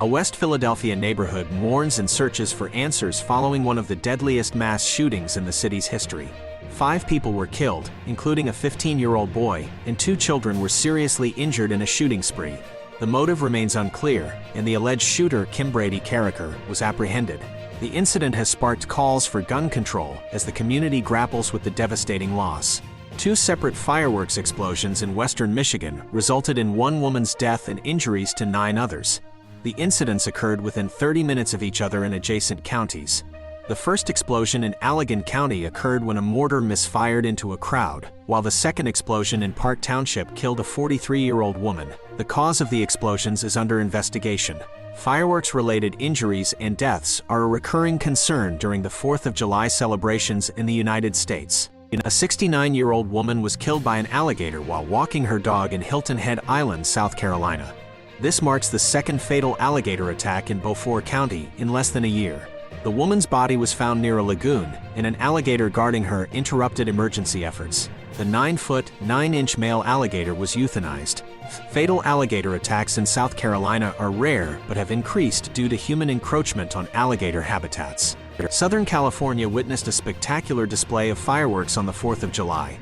A West Philadelphia neighborhood mourns and searches for answers following one of the deadliest mass shootings in the city's history. 5 people were killed, including a 15-year-old boy, and 2 children were seriously injured in a shooting spree. The motive remains unclear, and the alleged shooter, Kim Brady Carricker, was apprehended. The incident has sparked calls for gun control as the community grapples with the devastating loss. 2 separate fireworks explosions in western Michigan resulted in 1 woman's death and injuries to 9 others. The incidents occurred within 30 minutes of each other in adjacent counties. The first explosion in Allegan County occurred when a mortar misfired into a crowd, while the second explosion in Park Township killed a 43-year-old woman. The cause of the explosions is under investigation. Fireworks-related injuries and deaths are a recurring concern during the 4th of July celebrations in the United States. A 69-year-old woman was killed by an alligator while walking her dog in Hilton Head Island, South Carolina. This marks the second fatal alligator attack in Beaufort County in less than a year. The woman's body was found near a lagoon, and an alligator guarding her interrupted emergency efforts. The 9-foot, 9-inch male alligator was euthanized. Fatal alligator attacks in South Carolina are rare but have increased due to human encroachment on alligator habitats. Southern California witnessed a spectacular display of fireworks on the 4th of July.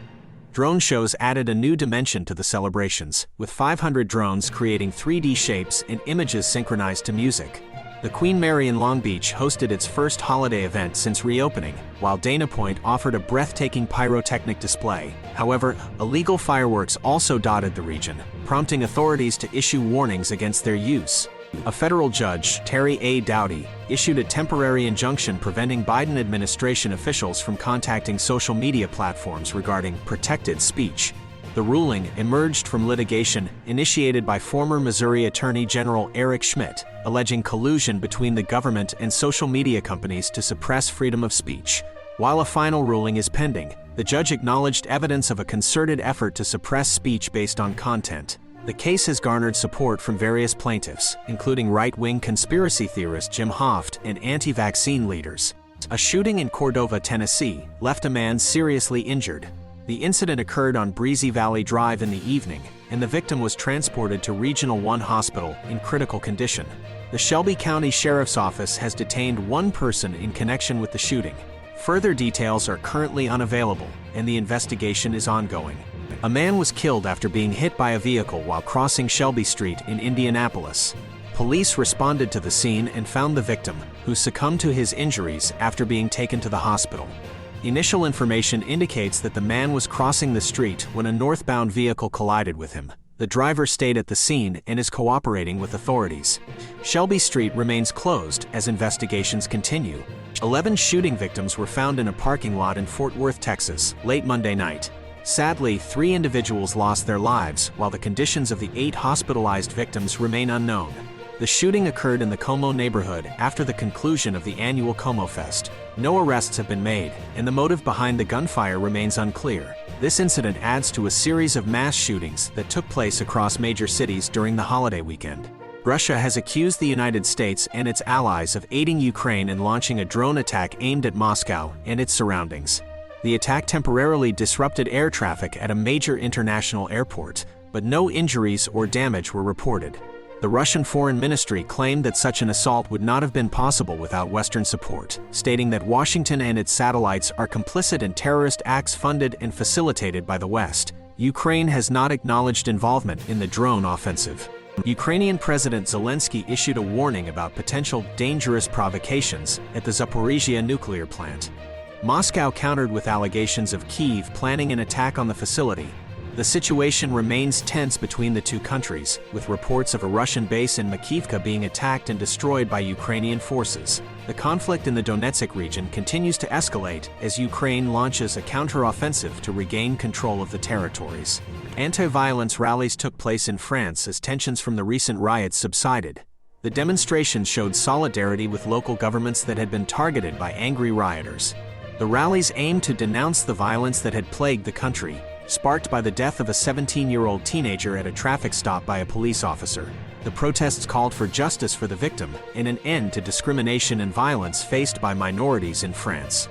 Drone shows added a new dimension to the celebrations, with 500 drones creating 3D shapes and images synchronized to music. The Queen Mary in Long Beach hosted its first holiday event since reopening, while Dana Point offered a breathtaking pyrotechnic display. However, illegal fireworks also dotted the region, prompting authorities to issue warnings against their use. A federal judge, Terry A. Dowdy, issued a temporary injunction preventing Biden administration officials from contacting social media platforms regarding protected speech. The ruling emerged from litigation initiated by former Missouri Attorney General Eric Schmidt, alleging collusion between the government and social media companies to suppress freedom of speech. While a final ruling is pending, the judge acknowledged evidence of a concerted effort to suppress speech based on content. The case has garnered support from various plaintiffs, including right-wing conspiracy theorist Jim Hoft and anti-vaccine leaders. A shooting in Cordova, Tennessee, left a man seriously injured. The incident occurred on Breezy Valley Drive in the evening, and the victim was transported to Regional 1 Hospital in critical condition. The Shelby County Sheriff's Office has detained 1 person in connection with the shooting. Further details are currently unavailable, and the investigation is ongoing. A man was killed after being hit by a vehicle while crossing Shelby Street in Indianapolis. Police responded to the scene and found the victim, who succumbed to his injuries after being taken to the hospital. Initial information indicates that the man was crossing the street when a northbound vehicle collided with him. The driver stayed at the scene and is cooperating with authorities. Shelby Street remains closed as investigations continue. 11 shooting victims were found in a parking lot in Fort Worth, Texas, late Monday night. Sadly, 3 individuals lost their lives, while the conditions of the 8 hospitalized victims remain unknown. The shooting occurred in the Como neighborhood after the conclusion of the annual Como Fest. No arrests have been made, and the motive behind the gunfire remains unclear. This incident adds to a series of mass shootings that took place across major cities during the holiday weekend. Russia has accused the United States and its allies of aiding Ukraine in launching a drone attack aimed at Moscow and its surroundings. The attack temporarily disrupted air traffic at a major international airport, but no injuries or damage were reported. The Russian Foreign Ministry claimed that such an assault would not have been possible without Western support, stating that Washington and its satellites are complicit in terrorist acts funded and facilitated by the West. Ukraine has not acknowledged involvement in the drone offensive. Ukrainian President Zelensky issued a warning about potential dangerous provocations at the Zaporizhzhia nuclear plant. Moscow countered with allegations of Kyiv planning an attack on the facility. The situation remains tense between the two countries, with reports of a Russian base in Makivka being attacked and destroyed by Ukrainian forces. The conflict in the Donetsk region continues to escalate as Ukraine launches a counter-offensive to regain control of the territories. Anti-violence rallies took place in France as tensions from the recent riots subsided. The demonstrations showed solidarity with local governments that had been targeted by angry rioters. The rallies aimed to denounce the violence that had plagued the country, sparked by the death of a 17-year-old teenager at a traffic stop by a police officer. The protests called for justice for the victim and an end to discrimination and violence faced by minorities in France.